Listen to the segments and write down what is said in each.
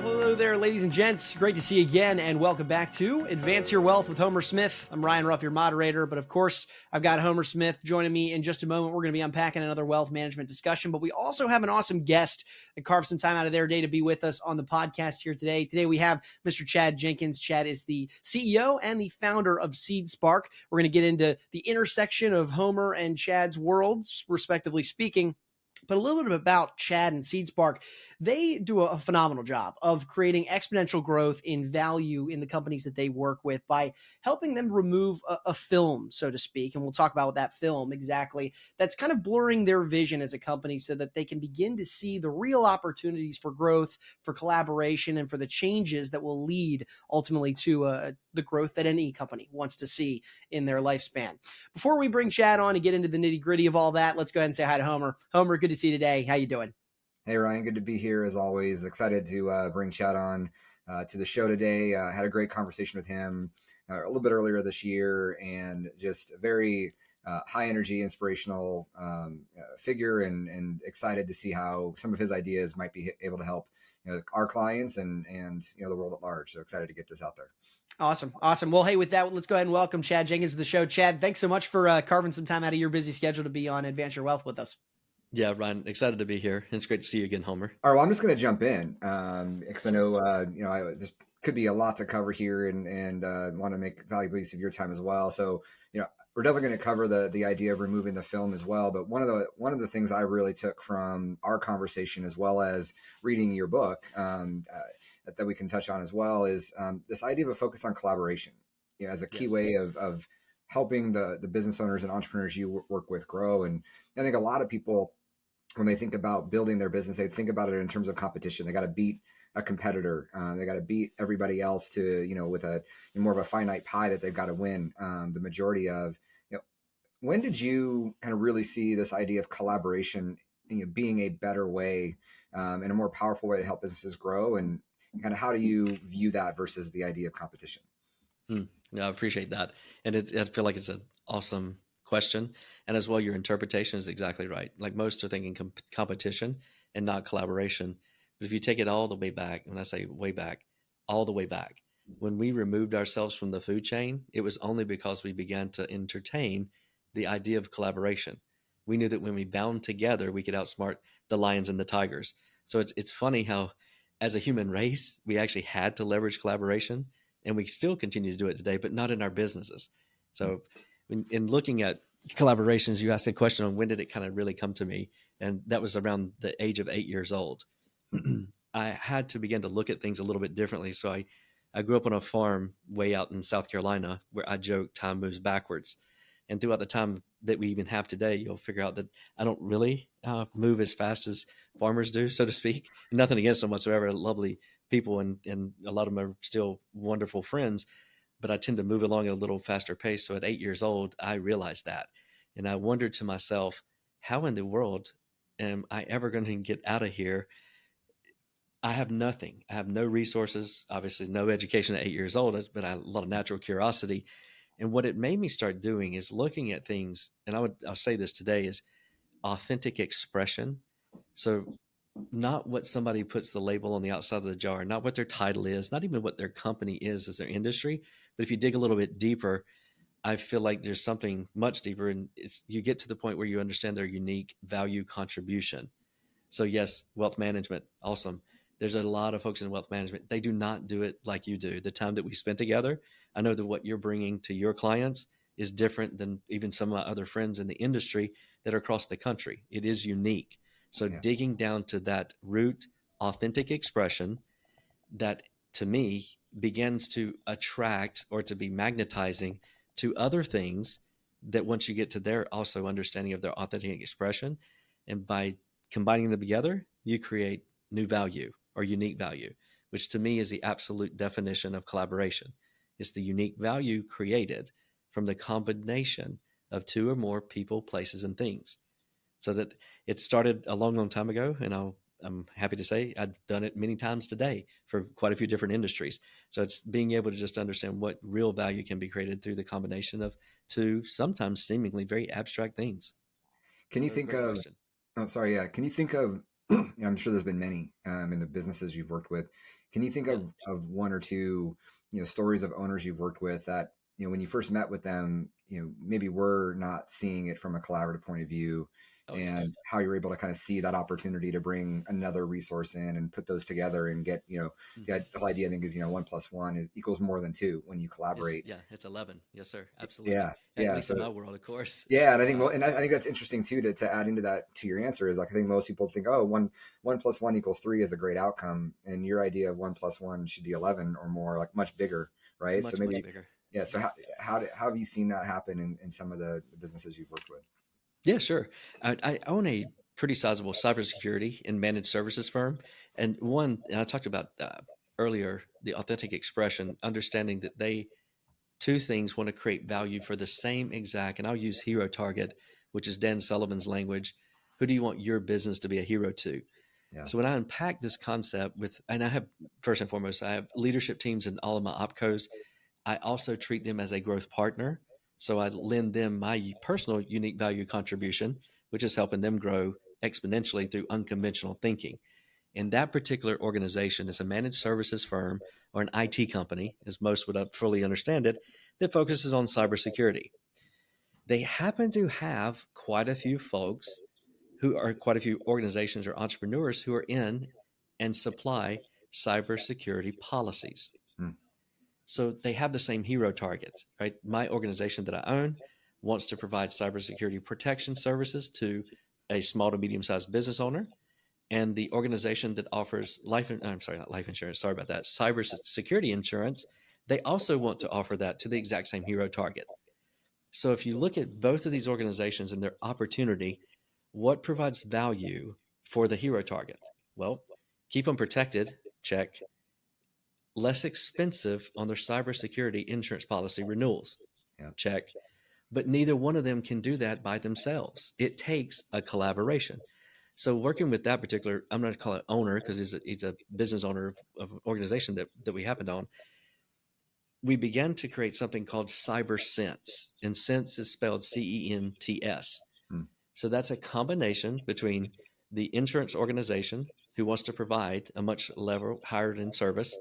Hello there, ladies and gents. Great to see you again, and welcome back to Advance Your Wealth with Homer Smith. I'm Ryan Ruff, your moderator, but of course, I've got Homer Smith joining me in just a moment. We're going to be unpacking another wealth management discussion, but we also have an awesome guest that carved some time out of their day to be with us on the podcast here today. Today, we have Mr. Chad Jenkins. Chad is the CEO and the founder of SeedSpark. We're going to get into the intersection of Homer and Chad's worlds, respectively speaking. But a little bit about Chad and SeedSpark. They do a phenomenal job of creating exponential growth in value in the companies that they work with by helping them remove a film, so to speak. And we'll talk about that film exactly. That's kind of blurring their vision as a company so that they can begin to see the real opportunities for growth, for collaboration, and for the changes that will lead ultimately to the growth that any company wants to see in their lifespan. Before we bring Chad on and get into the nitty gritty of all that, let's go ahead and say hi to Homer. Homer, good to see you today. How you doing? Hey, Ryan, good to be here as always. Excited to bring Chad on to the show today. Had a great conversation with him a little bit earlier this year, and just very high energy, inspirational figure, and excited to see how some of his ideas might be able to help our clients and the world at large. So excited to get this out there. Awesome. Well, hey, with that, let's go ahead and welcome Chad Jenkins to the show. Chad, thanks so much for carving some time out of your busy schedule to be on Advance Your Wealth with us. Yeah, Ryan, excited to be here. It's great to see you again, Homer. All right, well, I'm just going to jump in because I know this could be a lot to cover here, and want to make valuable use of your time as well. So we're definitely going to cover the idea of removing the film as well. But one of the things I really took from our conversation, as well as reading your book, that we can touch on as well, is this idea of a focus on collaboration, as a key way of helping the business owners and entrepreneurs you work with grow. And I think a lot of people, when they think about building their business, they think about it in terms of competition. They got to beat a competitor. They got to beat everybody else to, with a more of a finite pie that they've got to win the majority of. When did you kind of really see this idea of collaboration being a better way and a more powerful way to help businesses grow? And kind of how do you view that versus the idea of competition? Yeah, I appreciate that. And I feel like it's an awesome question. And as well, your interpretation is exactly right. Like most are thinking competition and not collaboration. But if you take it all the way back, when I say way back, all the way back, when we removed ourselves from the food chain, it was only because we began to entertain the idea of collaboration. We knew that when we bound together, we could outsmart the lions and the tigers. So it's funny how, as a human race, we actually had to leverage collaboration, and we still continue to do it today, but not in our businesses. So in looking at collaborations, you asked a question on when did it kind of really come to me, and that was around the age of 8 years old. I had to begin to look at things a little bit differently. So I grew up on a farm way out in South Carolina where I joke time moves backwards. And throughout the time that we even have today, you'll figure out that I don't really move as fast as farmers do, so to speak. Nothing against them whatsoever. Lovely people, and a lot of them are still wonderful friends, but I tend to move along at a little faster pace. So at 8 years old, I realized that. And I wondered to myself, how in the world am I ever going to get out of here? I have nothing. I have no resources, obviously no education at 8 years old, but I have a lot of natural curiosity. And what it made me start doing is looking at things, and I'll say this today, is authentic expression. So not what somebody puts the label on the outside of the jar, not what their title is, not even what their company is as their industry. But if you dig a little bit deeper, I feel like there's something much deeper, and you get to the point where you understand their unique value contribution. So yes, wealth management, awesome. There's a lot of folks in wealth management. They do not do it like you do. The time that we spent together, I know that what you're bringing to your clients is different than even some of my other friends in the industry that are across the country. It is unique. So digging down to that root, authentic expression that to me begins to attract or to be magnetizing to other things that once you get to their also understanding of their authentic expression, and by combining them together, you create new value or unique value, which to me is the absolute definition of collaboration. It's the unique value created from the combination of two or more people, places, and things. So that it started a long, long time ago, and I'm happy to say I've done it many times today for quite a few different industries. So it's being able to just understand what real value can be created through the combination of two sometimes seemingly very abstract things. Can you think of Oh, sorry. Yeah. Can you think of, I'm sure there's been many in the businesses you've worked with. Can you think Yeah. of one or two, stories of owners you've worked with that, when you first met with them, maybe were not seeing it from a collaborative point of view, Oh, yes. and how you're able to kind of see that opportunity to bring another resource in and put those together and get, Mhm. the whole idea I think is, 1 + 1 is equals more than two when you collaborate. It's 11. Yes, sir. Absolutely. Yeah. At Yeah. least in So my world, of course. yeah, and I think, and I think that's interesting too to add into that to your answer is like I think most people think, oh, 1 + 1 = 3 is a great outcome, and your idea of 1 + 1 should be 11 or more, like much bigger, right? So Much, much maybe, bigger. yeah. So how have you seen that happen in some of the businesses you've worked with? Yeah, sure. I own a pretty sizable cybersecurity and managed services firm. And I talked about earlier, the authentic expression, understanding that two things want to create value for the same exact, and I'll use hero target, which is Dan Sullivan's language. Who do you want your business to be a hero to? Yeah. So when I unpack this concept and I have, first and foremost, I have leadership teams in all of my opcos. I also treat them as a growth partner. So I lend them my personal unique value contribution, which is helping them grow exponentially through unconventional thinking. And that particular organization is a managed services firm or an IT company, as most would fully understand it, that focuses on cybersecurity. They happen to have quite a few folks quite a few organizations or entrepreneurs who are in and supply cybersecurity policies. Hmm. So they have the same hero target, right? My organization that I own wants to provide cybersecurity protection services to a small to medium sized business owner. And the organization that offers I'm sorry, not life insurance, sorry about that, cybersecurity insurance, they also want to offer that to the exact same hero target. So if you look at both of these organizations and their opportunity, what provides value for the hero target? Well, keep them protected, check. Less expensive on their cybersecurity insurance policy renewals, Yeah. check. But neither one of them can do that by themselves. It takes a collaboration. So working with that particular, I'm going to call it owner because he's a business owner of an organization that we happened on. We began to create something called Cyber Sense, and Sense is spelled CENTS. Hmm. So that's a combination between the insurance organization who wants to provide a much level higher in service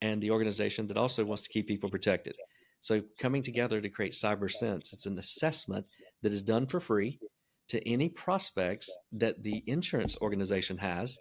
and the organization that also wants to keep people protected. So coming together to create Cyber Sense, it's an assessment that is done for free to any prospects that the insurance organization has,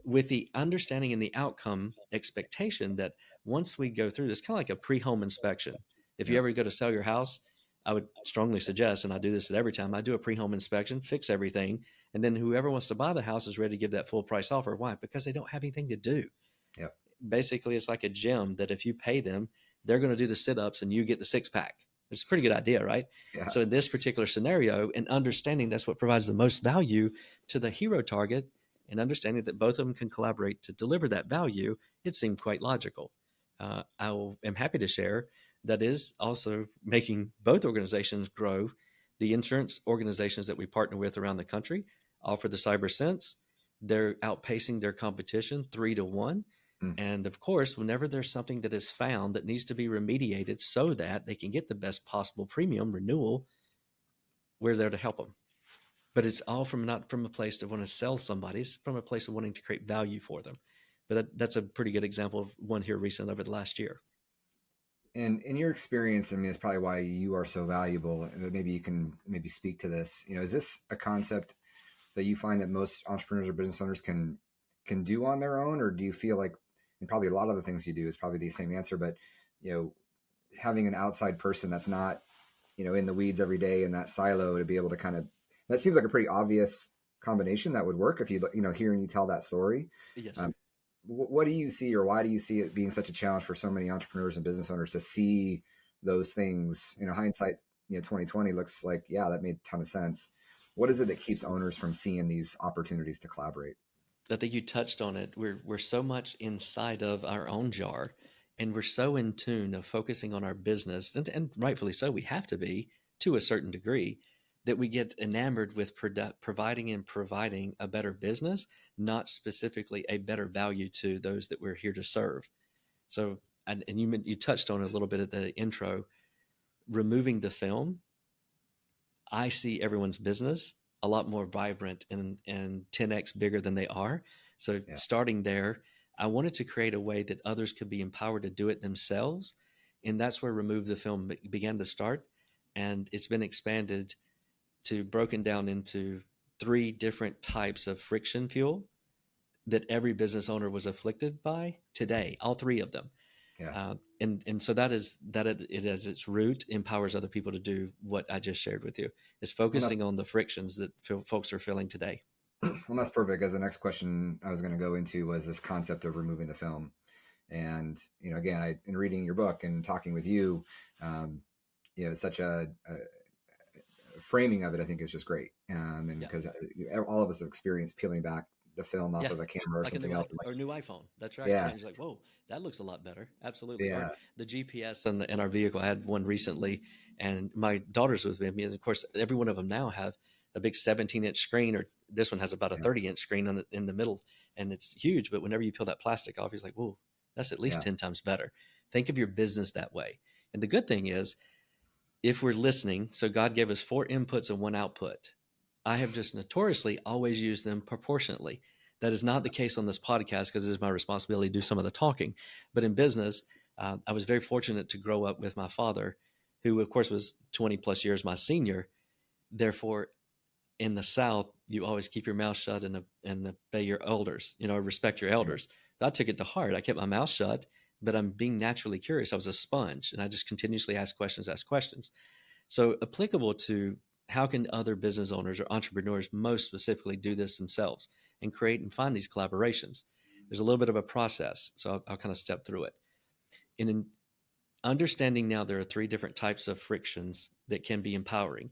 with the understanding and the outcome expectation that once we go through this, kind of like a pre-home inspection. If you Yeah. ever go to sell your house, I would strongly suggest, and I do this at every time, I do a pre-home inspection, fix everything, and then whoever wants to buy the house is ready to give that full price offer. Why? Because they don't have anything to do. Yeah. Basically, it's like a gym that if you pay them, they're going to do the sit-ups and you get the six-pack. It's a pretty good idea, right? Yeah. So in this particular scenario, and understanding that's what provides the most value to the hero target, and understanding that both of them can collaborate to deliver that value, it seemed quite logical. Am happy to share that is also making both organizations grow. The insurance organizations that we partner with around the country offer the Cyber Sense. They're outpacing their competition 3-1. Hmm. And of course, whenever there's something that is found that needs to be remediated so that they can get the best possible premium renewal, we're there to help them. But it's all from not from a place of want to sell somebody, it's from a place of wanting to create value for them. But that's a pretty good example of one here recent over the last year. And in your experience, I mean, it's probably why you are so valuable. And maybe you can maybe speak to this. Is this a concept that you find that most entrepreneurs or business owners can do on their own, or do you feel like, and probably a lot of the things you do is probably the same answer, but having an outside person that's not in the weeds every day in that silo to be able to kind of, that seems like a pretty obvious combination that would work if you hearing you tell that story. Yes, Um, sir. what do you see, or why do you see it being such a challenge for so many entrepreneurs and business owners to see those things? Hindsight, 2020 looks like, yeah, that made a ton of sense. What is it that keeps owners from seeing these opportunities to collaborate? I think you touched on it. We're so much inside of our own jar, and we're so in tune of focusing on our business, and rightfully so, we have to be to a certain degree, that we get enamored with providing a better business, not specifically a better value to those that we're here to serve. So, and you touched on it a little bit at the intro, removing the film. I see everyone's business a lot more vibrant and 10x bigger than they are. So Yeah. starting there, I wanted to create a way that others could be empowered to do it themselves. And that's where Remove the Film began to start. And it's been expanded to broken down into 3 different types of friction fuel that every business owner was afflicted by today, all 3 of them. Yeah. And so that it as its root empowers other people to do what I just shared with you. Is focusing on the frictions that folks are feeling today. Well, that's perfect. As the next question I was going to go into was this concept of removing the film. And, again, in reading your book and talking with you, such a framing of it, I think, is just great. And because all of us have experienced peeling back the film off of a camera or like something else. Or a new iPhone. That's right. Yeah. He's like, whoa, that looks a lot better. Absolutely. Yeah. Or the GPS in our vehicle. I had one recently, and my daughter's with me. And of course, every one of them now have a big 17-inch screen, or this one has about a 30-inch screen in the middle, and it's huge. But whenever you peel that plastic off, he's like, whoa, that's at least 10 times better. Think of your business that way. And the good thing is, if we're listening, so God gave us 4 inputs and 1 output. I have just notoriously always used them proportionately. That is not the case on this podcast because it is my responsibility to do some of the talking. But in business, I was very fortunate to grow up with my father, who, of course, was 20 plus years my senior. Therefore, in the South, you always keep your mouth shut and obey your elders, respect your elders. I took it to heart. I kept my mouth shut, but I'm being naturally curious. I was a sponge, and I just continuously ask questions. So applicable to how can other business owners or entrepreneurs most specifically do this themselves and create and find these collaborations? There's a little bit of a process, so I'll kind of step through it. In understanding now there are 3 different types of frictions that can be empowering.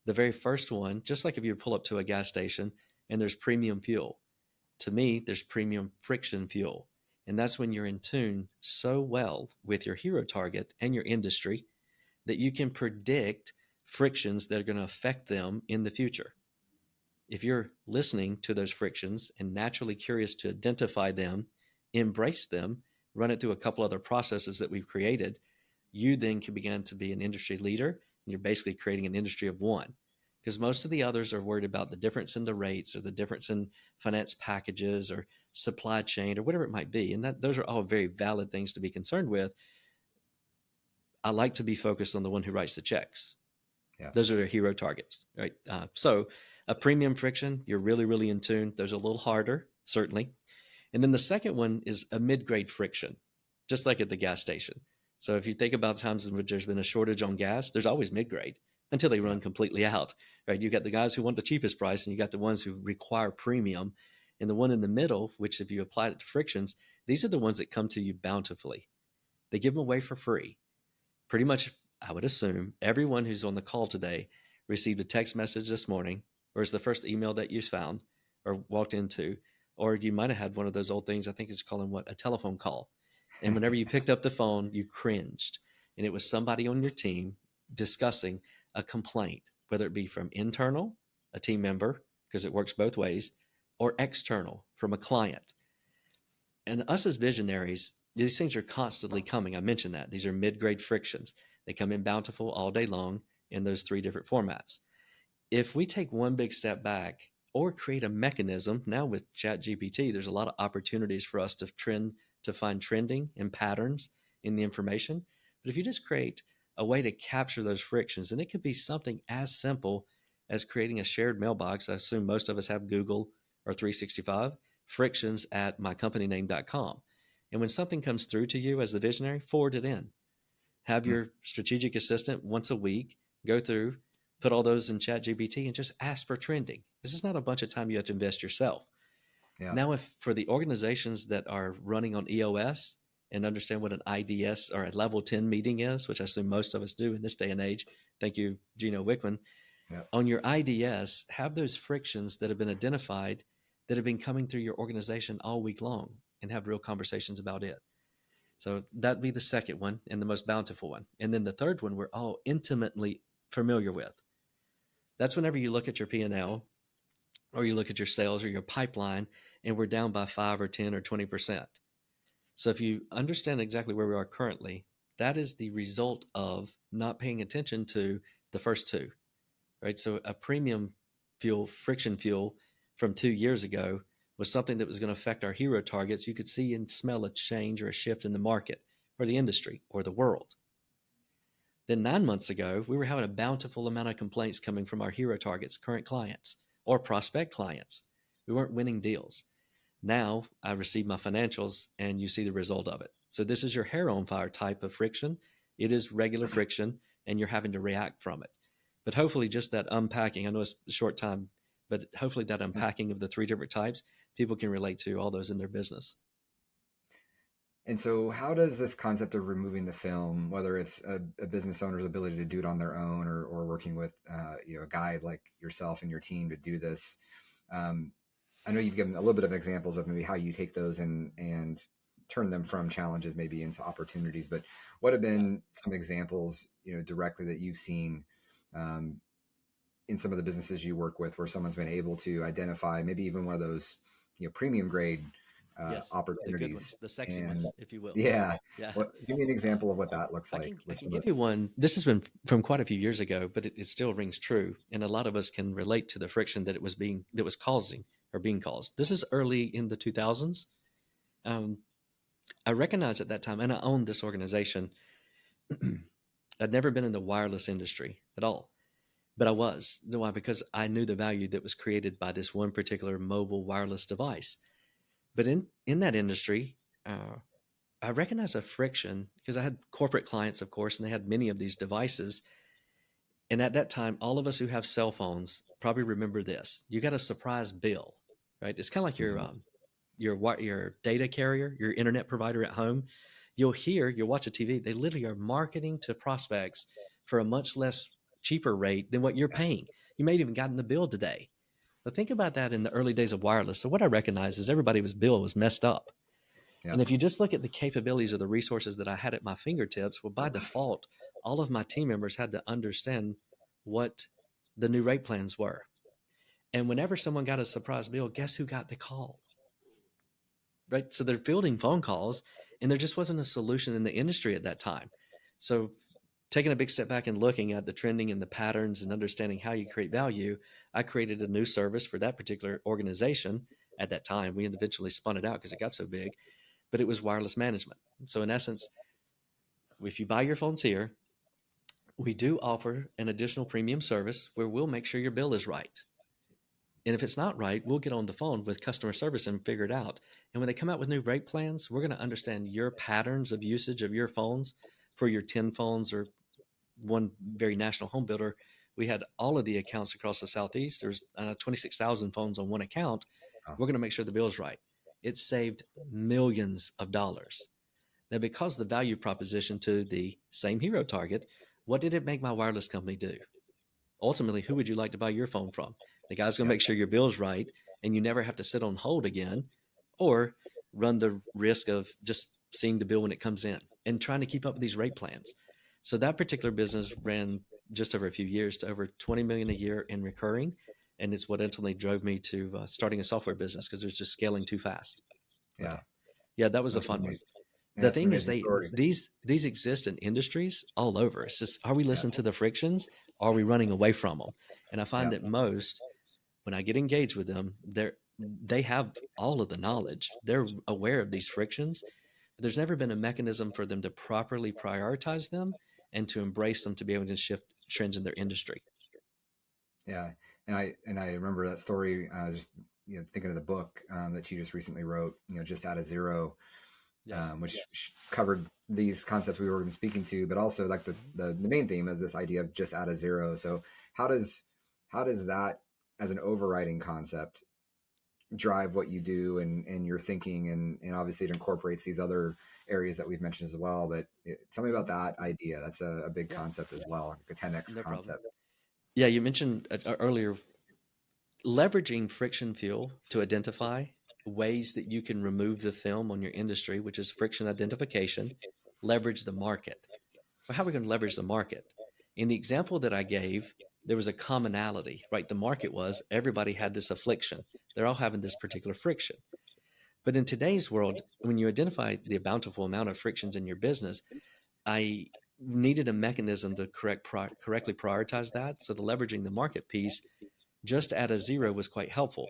The very first one, just like if you pull up to a gas station and there's premium fuel, to me, there's premium friction fuel. And that's when you're in tune so well with your hero target and your industry that you can predict frictions that are going to affect them in the future. If you're listening to those frictions and naturally curious to identify them, embrace them, run it through a couple other processes that we've created, you then can begin to be an industry leader. And you're basically creating an industry of one. Because most of the others are worried about the difference in the rates or the difference in finance packages or supply chain or whatever it might be. And those are all very valid things to be concerned with. I like to be focused on the one who writes the checks. Yeah. Those are their hero targets, right? So a premium friction, you're really, really in tune. Those are a little harder, certainly. And then the second one is a mid-grade friction, just like at the gas station. So if you think about times in which there's been a shortage on gas, there's always mid-grade until they run completely out, right? You got the guys who want the cheapest price and you got the ones who require premium. And the one in the middle, which if you apply it to frictions, these are the ones that come to you bountifully. They give them away for free. Pretty much, I would assume, everyone who's on the call today received a text message this morning, or is the first email that you found or walked into, or you might have had one of those old things, I think it's calling a telephone call. And whenever you picked up the phone, you cringed. And it was somebody on your team discussing a complaint, whether it be from internal, a team member, because it works both ways, or external, from a client. And us as visionaries, these things are constantly coming. I mentioned that. These are mid-grade frictions. They come in bountiful all day long in those 3 different formats. If we take one big step back or create a mechanism, now with Chat GPT, there's a lot of opportunities for us to find trending and patterns in the information. But if you just create a way to capture those frictions, and it could be something as simple as creating a shared mailbox. I assume most of us have Google or 365, frictions at mycompanyname.com. And when something comes through to you as the visionary, forward it in. Have your strategic assistant once a week go through, put all those in Chat GPT and just ask for trending. This is not a bunch of time you have to invest yourself. Yeah. Now, if for the organizations that are running on EOS and understand what an IDS or a level 10 meeting is, which I assume most of us do in this day and age, thank you, Gino Wickman, on your IDS, have those frictions that have been identified that have been coming through your organization all week long and have real conversations about it. So that'd be the second one and the most bountiful one. And then the third one we're all intimately familiar with. That's whenever you look at your P&L or you look at your sales or your pipeline and we're down by 5 or 10 or 20%. So if you understand exactly where we are currently, that is the result of not paying attention to the first 2, right? So a premium friction fuel from 2 years ago was something that was going to affect our hero targets, you could see and smell a change or a shift in the market or the industry or the world. Then 9 months ago, we were having a bountiful amount of complaints coming from our hero targets, current clients or prospect clients. We weren't winning deals. Now I receive my financials and you see the result of it. So this is your hair on fire type of friction. It is regular friction and you're having to react from it. But hopefully just that unpacking, I know it's a short time, but hopefully that unpacking of the 3 different types, people can relate to all those in their business. And so how does this concept of removing the film, whether it's a business owner's ability to do it on their own or working with a guide like yourself and your team to do this, I know you've given a little bit of examples of maybe how you take those and turn them from challenges maybe into opportunities, but what have been some examples, directly that you've seen in some of the businesses you work with where someone's been able to identify maybe even one of those, premium grade Yes, opportunities, the good ones, the sexy and ones, if you will. yeah, Yeah. give me an example of what that looks I like. can, I With can some give you one. This has been from quite a few years ago, but it still rings true. And a lot of us can relate to the friction that was causing or being caused. This is early in the 2000s. I recognized at that time, and I owned this organization. I'd never been in the wireless industry at all, but I was. Why? Because I knew the value that was created by this one particular mobile wireless device. But in that industry, I recognized a friction because I had corporate clients, of course, and they had many of these devices. And at that time, all of us who have cell phones probably remember this. You got a surprise bill, right? It's kind of like your data carrier, your internet provider at home. You'll watch a TV. They literally are marketing to prospects for a much less cheaper rate than what you're paying. You may have even gotten the bill today. But think about that in the early days of wireless. So what I recognized is everybody's bill was messed up. Yeah. And if you just look at the capabilities of the resources that I had at my fingertips, well, by default, all of my team members had to understand what the new rate plans were. And whenever someone got a surprise bill, guess who got the call? Right? So they're fielding phone calls, and there just wasn't a solution in the industry at that time. So taking a big step back and looking at the trending and the patterns and understanding how you create value, I created a new service for that particular organization at that time. We eventually spun it out because it got so big, but it was wireless management. So in essence, if you buy your phones here, we do offer an additional premium service where we'll make sure your bill is right. And if it's not right, we'll get on the phone with customer service and figure it out. And when they come out with new rate plans, we're going to understand your patterns of usage of your phones for your 10 phones or one very national home builder. We had all of the accounts across the Southeast. There's 26,000 phones on one account. Oh. We're going to make sure the bill is right. It saved millions of dollars. Now, because the value proposition to the same hero target, what did it make my wireless company do? Ultimately, who would you like to buy your phone from? The guy's going to make sure your bill's right and you never have to sit on hold again or run the risk of just seeing the bill when it comes in and trying to keep up with these rate plans. So that particular business ran just over a few years to over 20 million a year in recurring. And it's what ultimately drove me to starting a software business because it was just scaling too fast. Yeah. Yeah, that was That's a fun one. amazing. Yeah, The that's an thing is, amazing story. these exist in industries all over. It's just, are we listening to the frictions? Or are we running away from them? And I find Yeah. that most, when I get engaged with them, they have all of the knowledge. They're aware of these frictions, but there's never been a mechanism for them to properly prioritize them and to embrace them to be able to shift trends in their industry. Yeah, and I remember that story. Just thinking of the book that you just recently wrote. Just Out of Zero, Yes. which covered these concepts we were speaking to, but also like the main theme is this idea of just out of zero. So how does that as an overriding concept drive what you do and your thinking, and obviously it incorporates these other areas that we've mentioned as well. But tell me about that idea. That's a big concept as well, like a 10x No problem. concept. Yeah, you mentioned earlier leveraging friction fuel to identify ways that you can remove the film on your industry, which is friction identification, leverage the market. Well, how are we going to leverage the market? In the example that I gave, there was a commonality, right? The market was everybody had this affliction. They're all having this particular friction. But in today's world, when you identify the bountiful amount of frictions in your business, I needed a mechanism to correctly prioritize that. So the leveraging the market piece just add a zero was quite helpful.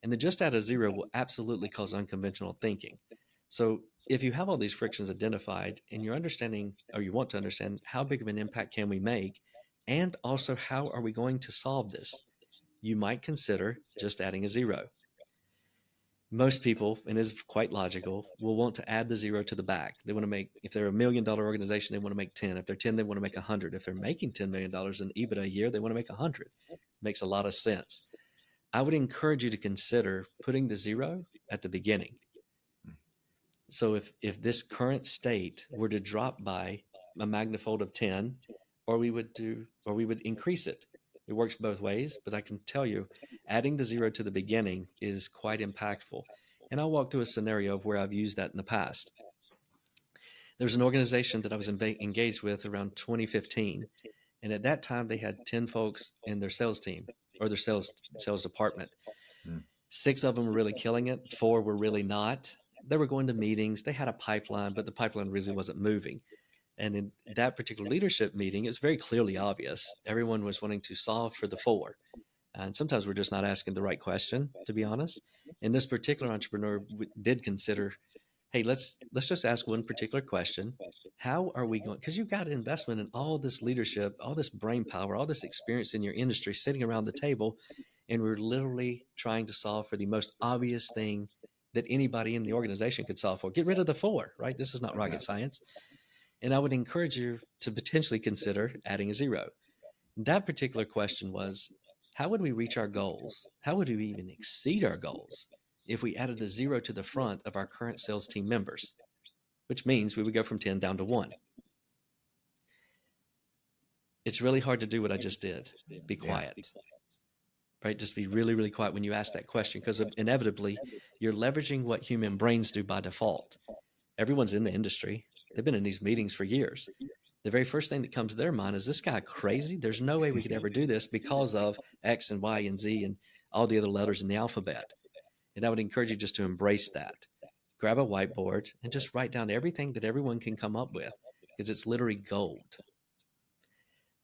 And the just add a zero will absolutely cause unconventional thinking. So if you have all these frictions identified and you're understanding, or you want to understand, how big of an impact can we make? And also, how are we going to solve this? You might consider just adding a zero. Most people, and is quite logical, will want to add the zero to the back. They want to make, if they're $1 million organization, they want to make 10. If they're 10, they want to make 100. If they're making $10 million in EBITDA a year, they want to make 100. Makes a lot of sense. I would encourage you to consider putting the zero at the beginning. So if this current state were to drop by a magnifold of 10, or we would increase it. It works both ways, but I can tell you, adding the zero to the beginning is quite impactful. And I'll walk through a scenario of where I've used that in the past. There's an organization that I was engaged with around 2015. And at that time, they had 10 folks in their sales team, or their sales department. 6 of them were really killing it. 4 were really not. They were going to meetings. They had a pipeline, but the pipeline really wasn't moving. And in that particular leadership meeting, it's very clearly obvious. Everyone was wanting to solve for the 4. And sometimes we're just not asking the right question, to be honest. And this particular entrepreneur did consider, hey, let's just ask one particular question. How are we going? Because you've got investment in all this leadership, all this brain power, all this experience in your industry sitting around the table. And we're literally trying to solve for the most obvious thing that anybody in the organization could solve for. Get rid of the 4, right? This is not rocket science. And I would encourage you to potentially consider adding a zero. That particular question was, how would we reach our goals? How would we even exceed our goals if we added a zero to the front of our current sales team members? Which means we would go from 10 down to 1. It's really hard to do what I just did. Be quiet. Right? Just be really, really quiet when you ask that question, because inevitably you're leveraging what human brains do by default. Everyone's in the industry. They've been in these meetings for years. The very first thing that comes to their mind is, this guy crazy? There's no way we could ever do this because of X and Y and Z and all the other letters in the alphabet. And I would encourage you just to embrace that. Grab a whiteboard and just write down everything that everyone can come up with, because it's literally gold.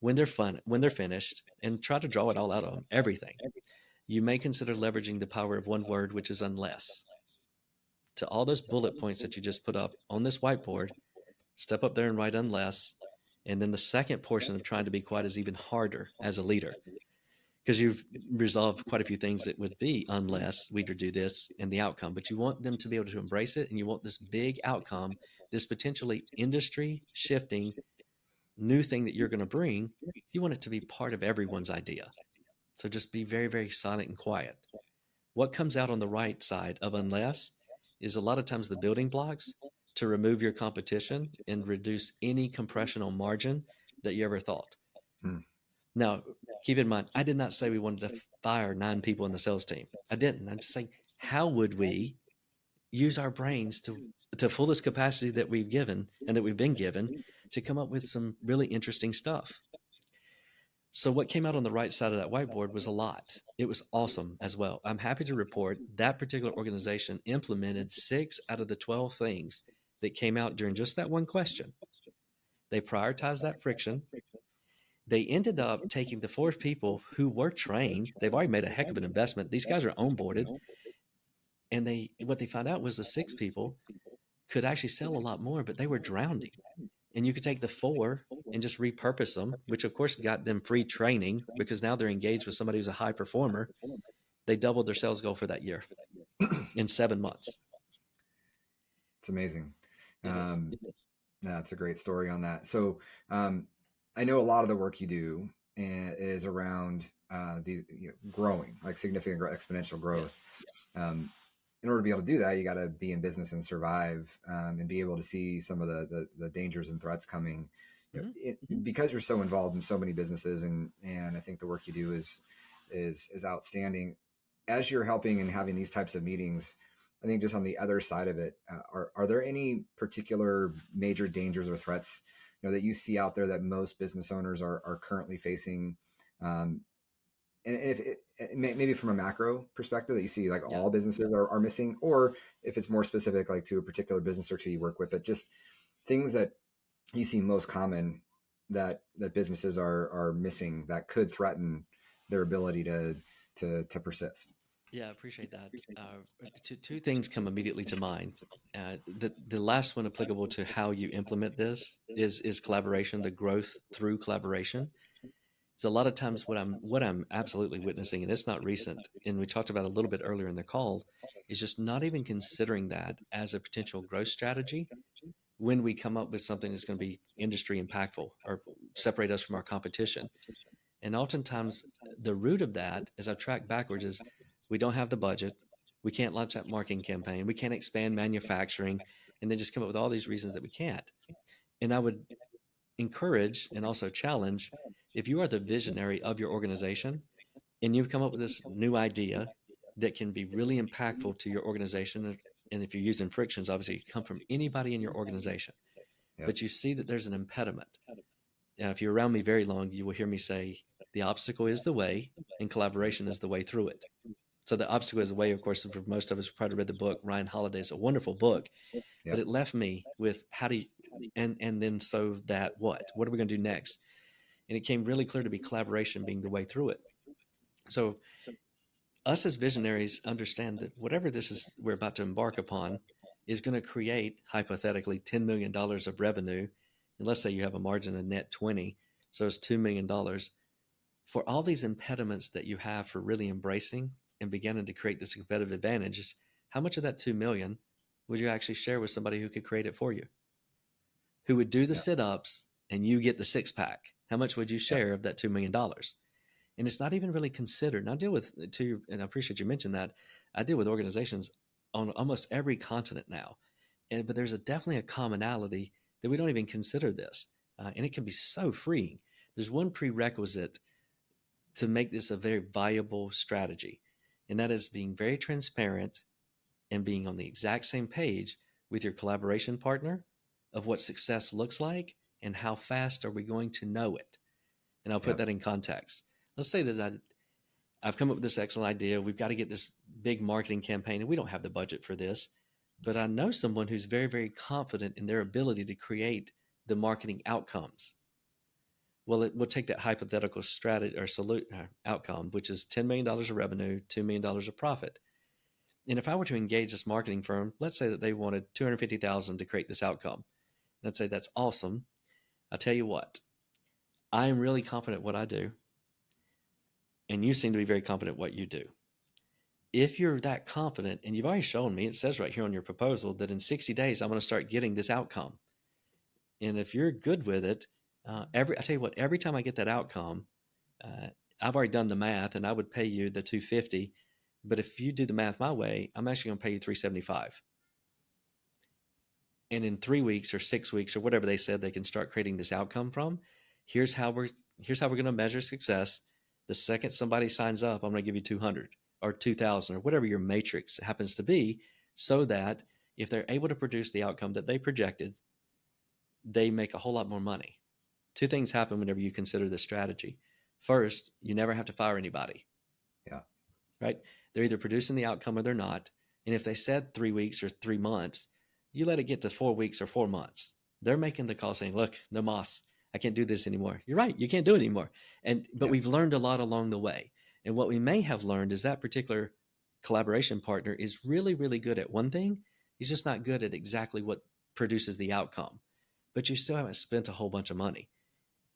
When they're finished, and try to draw it all out of them, everything. You may consider leveraging the power of one word, which is unless. To all those bullet points that you just put up on this whiteboard, step up there and write unless. And then the second portion of trying to be quiet is even harder as a leader, because you've resolved quite a few things that would be unless we do this and the outcome. But you want them to be able to embrace it, and you want this big outcome, this potentially industry shifting new thing that you're going to bring. You want it to be part of everyone's idea. So just be very, very silent and quiet. What comes out on the right side of unless is a lot of times the building blocks to remove your competition and reduce any compression on margin that you ever thought. Now, keep in mind, I did not say we wanted to fire 9 people in the sales team. I didn't. I'm just saying, how would we use our brains to fullest capacity that we've given and that we've been given to come up with some really interesting stuff? So what came out on the right side of that whiteboard was a lot. It was awesome as well. I'm happy to report that particular organization implemented 6 out of the 12 things that came out during just that one question. They prioritized that friction. They ended up taking the 4 people who were trained. They've already made a heck of an investment. These guys are onboarded. And what they found out was the 6 people could actually sell a lot more, but they were drowning. And you could take the 4 and just repurpose them, which of course got them free training, because now they're engaged with somebody who's a high performer. They doubled their sales goal for that year in 7 months. It's amazing. That's a great story on that. So I know a lot of the work you do is around growing, like significant exponential growth. Yes. In order to be able to do that, you got to be in business and survive, and be able to see some of the dangers and threats coming. Because you're so involved in so many businesses, and I think the work you do is outstanding. As you're helping and having these types of meetings, I think just on the other side of it, are there any particular major dangers or threats that you see out there that most business owners are currently facing? And if maybe from a macro perspective that you see, like all businesses are missing, or if it's more specific, like to a particular business or two you work with, but just things that you see most common that businesses are missing that could threaten their ability to persist. Yeah, I appreciate that. Two things come immediately to mind. The last one applicable to how you implement this is collaboration, the growth through collaboration. So a lot of times what I'm absolutely witnessing, and it's not recent, and we talked about a little bit earlier in the call, is just not even considering that as a potential growth strategy when we come up with something that's going to be industry impactful or separate us from our competition. And oftentimes the root of that, as I've tracked backwards, is we don't have the budget, we can't launch that marketing campaign, we can't expand manufacturing, and then just come up with all these reasons that we can't. And I would encourage and also challenge, if you are the visionary of your organization and you've come up with this new idea that can be really impactful to your organization, and if you're using frictions, obviously it can come from anybody in your organization, Yep. but you see that there's an impediment. Now, if you're around me very long, you will hear me say the obstacle is the way and collaboration is the way through it. So the obstacle is the way, of course, for most of us who probably read the book, Ryan Holiday's a wonderful book, Yep. but it left me with how do you, and then so that what are we going to do next? And it came really clear to be collaboration being the way through it. So us as visionaries understand that whatever this is we're about to embark upon is going to create hypothetically $10 million of revenue. And let's say you have a margin of net 20, so it's $2 million. For all these impediments that you have for really embracing and beginning to create this competitive advantage, how much of that 2 million would you actually share with somebody who could create it for you? Who would do the Yep. sit-ups and you get the six pack? How much would you Yep. share of that $2 million? And it's not even really considered. And I deal with, and I appreciate you mentioned that, I deal with organizations on almost every continent now. But there's definitely a commonality that we don't even consider this. And it can be so freeing. There's one prerequisite to make this a very viable strategy, and that is being very transparent and being on the exact same page with your collaboration partner of what success looks like and how fast are we going to know it. And I'll put Yep. that in context. Let's say that I've come up with this excellent idea. We've got to get this big marketing campaign, and we don't have the budget for this. But I know someone who's very, very confident in their ability to create the marketing outcomes. Well, we'll take that hypothetical strategy or outcome, which is $10 million of revenue, $2 million of profit. And if I were to engage this marketing firm, let's say that they wanted $250,000 to create this outcome. And I'd say, that's awesome. I'll tell you what, I am really confident what I do. And you seem to be very confident what you do. If you're that confident, and you've already shown me, it says right here on your proposal that in 60 days, I'm going to start getting this outcome. And if you're good with it, I tell you what, every time I get that outcome, I've already done the math and I would pay you the 250. But if you do the math my way, I'm actually going to pay you 375. And in 3 weeks or 6 weeks or whatever they said they can start creating this outcome from, here's how we're going to measure success. The second somebody signs up, I'm going to give you 200 or 2,000 or whatever your matrix happens to be, so that if they're able to produce the outcome that they projected, they make a whole lot more money. Two things happen whenever you consider this strategy. First, you never have to fire anybody. Yeah. Right? They're either producing the outcome or they're not. And if they said 3 weeks or 3 months, you let it get to 4 weeks or 4 months. They're making the call saying, look, no mas, I can't do this anymore. You're right. You can't do it anymore. But we've learned a lot along the way. And what we may have learned is that particular collaboration partner is really, really good at one thing. He's just not good at exactly what produces the outcome. But you still haven't spent a whole bunch of money.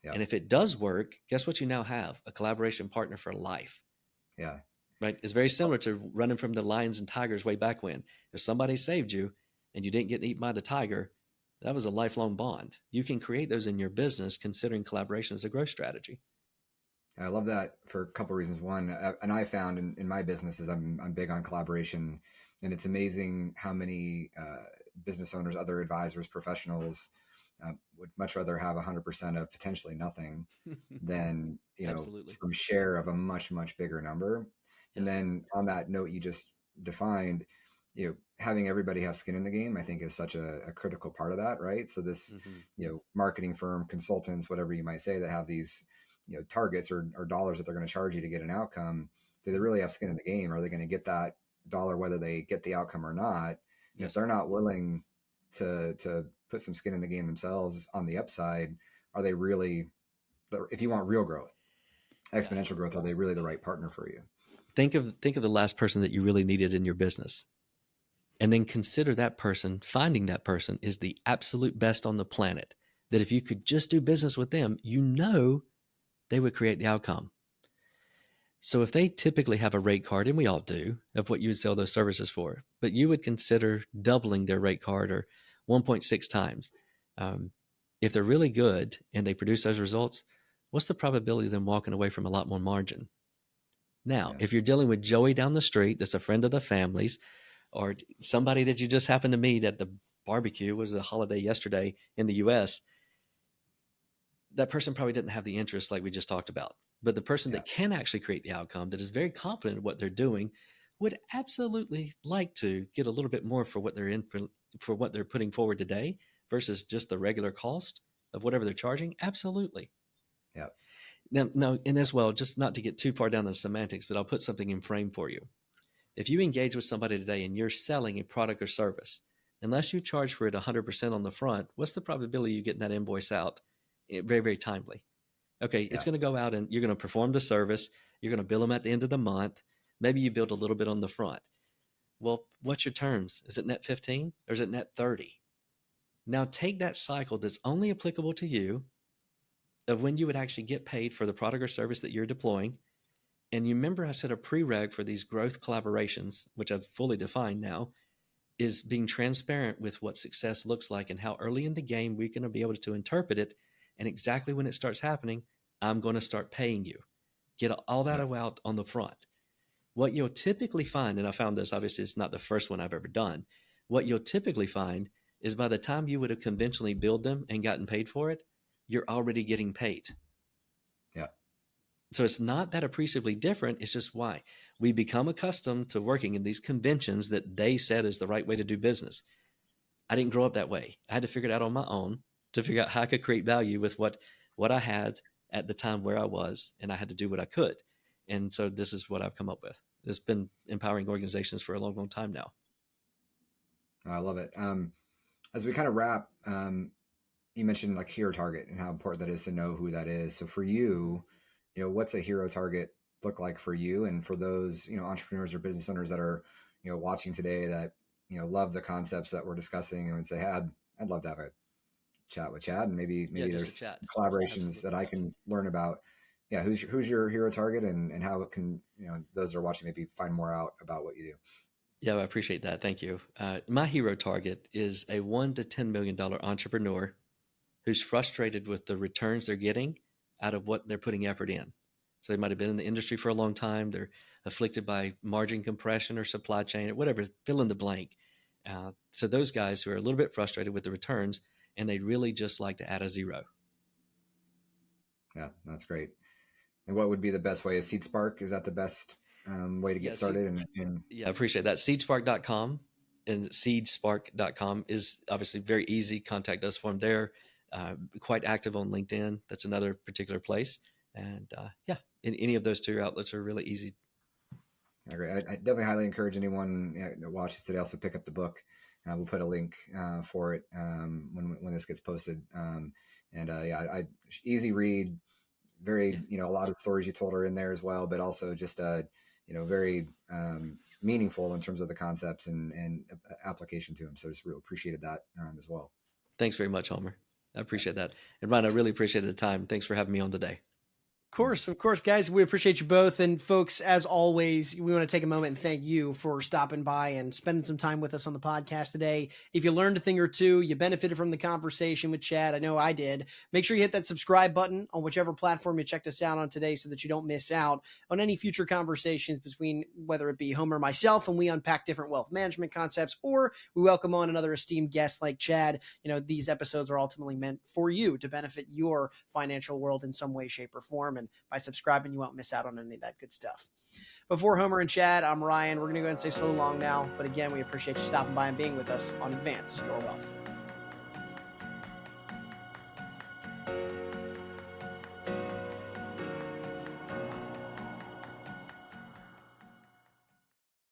Yeah. And if it does work, guess what you now have? A collaboration partner for life. Yeah. Right? It's very similar to running from the lions and tigers way back when. If somebody saved you and you didn't get eaten by the tiger, that was a lifelong bond. You can create those in your business considering collaboration as a growth strategy. I love that for a couple of reasons. One, and I found in my businesses, I'm big on collaboration, and it's amazing how many business owners, other advisors, professionals would much rather have 100% of potentially nothing than, some share of a much, much bigger number. Yes. And then on that note you just defined, having everybody have skin in the game, I think is such a critical part of that, right? So this, marketing firm, consultants, whatever you might say, that have these, targets or dollars that they're going to charge you to get an outcome, do they really have skin in the game? Are they going to get that dollar whether they get the outcome or not? And if they're not willing to put some skin in the game themselves on the upside, are they really, if you want real growth, exponential growth, are they really the right partner for you? Think of the last person that you really needed in your business, and then consider that person. Finding that person is the absolute best on the planet. That if you could just do business with them, they would create the outcome. So if they typically have a rate card, and we all do, of what you would sell those services for, but you would consider doubling their rate card or 1.6 times. If they're really good and they produce those results, what's the probability of them walking away from a lot more margin? Now, if you're dealing with Joey down the street, that's a friend of the family's, or somebody that you just happened to meet at the barbecue, was a holiday yesterday in the US, that person probably didn't have the interest like we just talked about. But the person that can actually create the outcome, that is very confident in what they're doing, would absolutely like to get a little bit more for what they're putting forward today versus just the regular cost of whatever they're charging. Absolutely. Yeah. Now, and as well, just not to get too far down the semantics, but I'll put something in frame for you. If you engage with somebody today and you're selling a product or service, unless you charge for it 100% on the front, what's the probability you getting that invoice out very, very timely? Okay, it's going to go out and you're going to perform the service. You're going to bill them at the end of the month. Maybe you build a little bit on the front. Well, what's your terms? Is it net 15 or is it net 30? Now take that cycle that's only applicable to you of when you would actually get paid for the product or service that you're deploying. And you remember I said a prereq for these growth collaborations, which I've fully defined now, is being transparent with what success looks like and how early in the game we're going to be able to interpret it. And exactly when it starts happening, I'm going to start paying you. Get all that out on the front. What you'll typically find, and I found this, obviously it's not the first one I've ever done. What you'll typically find is by the time you would have conventionally billed them and gotten paid for it, you're already getting paid. Yeah. So it's not that appreciably different. It's just why we become accustomed to working in these conventions that they said is the right way to do business. I didn't grow up that way. I had to figure it out on my own to figure out how I could create value with what I had at the time where I was, and I had to do what I could. And so this is what I've come up with. It's been empowering organizations for a long, long time now. I love it. As we kind of wrap, you mentioned like hero target and how important that is to know who that is. So for you, what's a hero target look like for you? And for those, entrepreneurs or business owners that are, watching today that, love the concepts that we're discussing and would say, hey, I'd love to have a chat with Chad, and maybe there's collaborations that I can learn about. Yeah. Who's your hero target, and how can, those that are watching maybe find more out about what you do? Yeah, I appreciate that. Thank you. My hero target is a $1 to $10 million entrepreneur who's frustrated with the returns they're getting out of what they're putting effort in. So they might have been in the industry for a long time. They're afflicted by margin compression or supply chain or whatever, fill in the blank. So those guys who are a little bit frustrated with the returns, and they'd really just like to add a zero. Yeah, that's great. And what would be the best way? Is SeedSpark? Is that the best way to get started? Yeah, I appreciate that. SeedSpark.com and SeedSpark.com is obviously very easy. Contact us from there. Quite active on LinkedIn. That's another particular place. And any of those two outlets are really easy. Great. I definitely highly encourage anyone that watches today also pick up the book. We'll put a link for it when this gets posted. Easy read. Very, a lot of stories you told are in there as well, but also just very meaningful in terms of the concepts and application to them. So just really appreciated that as well. Thanks very much, Homer. I appreciate that. And Ryan, I really appreciated the time. Thanks for having me on today. Of course, guys, we appreciate you both. And folks, as always, we want to take a moment and thank you for stopping by and spending some time with us on the podcast today. If you learned a thing or two, you benefited from the conversation with Chad, I know I did, make sure you hit that subscribe button on whichever platform you checked us out on today so that you don't miss out on any future conversations between whether it be Homer or myself, and we unpack different wealth management concepts, or we welcome on another esteemed guest like Chad. These episodes are ultimately meant for you to benefit your financial world in some way, shape, or form. And by subscribing, you won't miss out on any of that good stuff. Before Homer and Chad, I'm Ryan. We're going to go ahead and say so long now. But again, we appreciate you stopping by and being with us on Advance Your Wealth.